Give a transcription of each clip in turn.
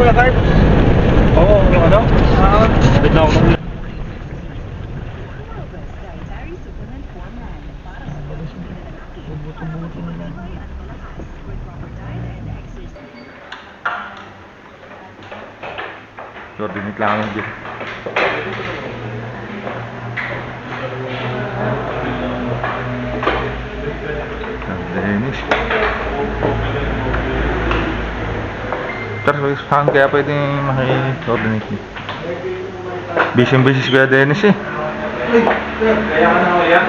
Kuya Carl? Oo, ano? Bit lang ako ng buto-buto nila. Coordinate lang ang dito. Dennis. Pero saan kaya pwede maki-coordinate niyo? Busy si Kuya Dennis eh. Kaya ka na ako yan?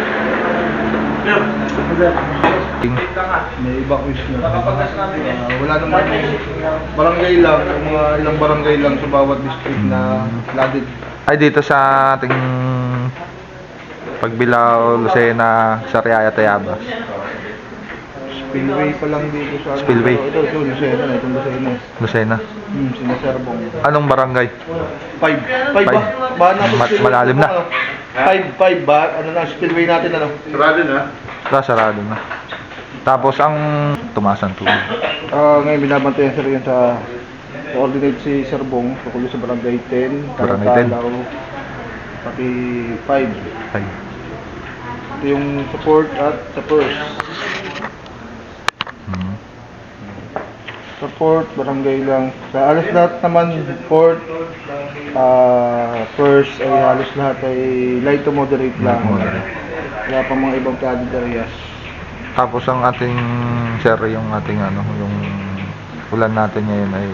May evacuation na. Wala naman barangay lang, mga ilang barangay lang sa bawat district na flooded. Ay dito sa ating Pagbilao, Lucena, Sariaya, Tayabas. Spillway pa lang dito sa Spillway. Ito, Lucena na, itong Lucena. Lucena. Sinaserbong. Anong barangay? 5 ba? Malalim na. 5 ba? Ano na, spillway natin ano? Sarado na? Sarado na. Tapos ang tumasan tubig. Ngayon binabantayan sir yun sa coordinate si Serbong tungkol sa barangay 10, Barangay 10. Kalakalaw, pati 5. Ay. Ito yung support at sa first. Support, barangay lang. Sa alas lahat naman, support, first ay halos lahat ay light to moderate lang. Wala pa mga ibang flooded areas. Tapos ang ating sir, yung ating ano, yung ulan natin ngayon ay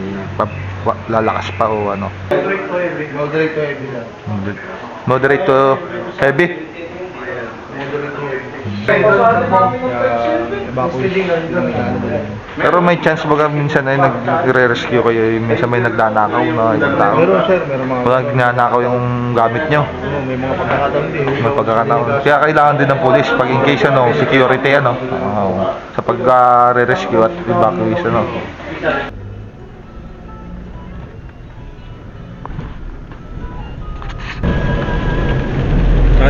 lalakas pa o ano? Moderate to heavy lang. Moderate to heavy. Moderate to heavy. Evacuation. Pero may chance baga minsan ay nagre-rescue kayo, minsan may nagnanakaw na ibang tao. Meron sir, meron mga Pag nagnanakaw yung gamit nyo, may mga pagkakataon din. may pagkakataon. Kaya kailangan din ng police pag in case ano, security ano, sa pag-re-rescue at evacuation ano.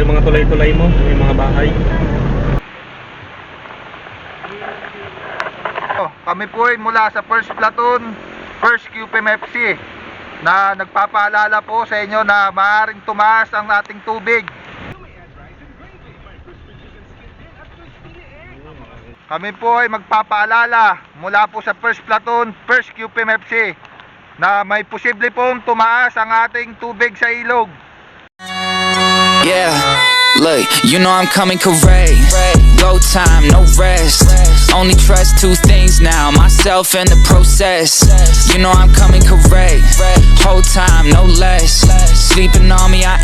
Yung mga tulay-tulay mo, yung mga bahay. Kami po ay mula sa 1st Platoon, 1st QPMFC na nagpapaalala po sa inyo na maaaring tumaas ang ating tubig. Kami po ay magpapaalala mula po sa 1st Platoon, 1st QPMFC na may posible pong tumaas ang ating tubig sa ilog. Yeah, look, you know I'm coming correct. Go time, no rest. Only trust two things now, myself and the process. You know I'm coming correct. Whole time, no less. Sleeping on me, I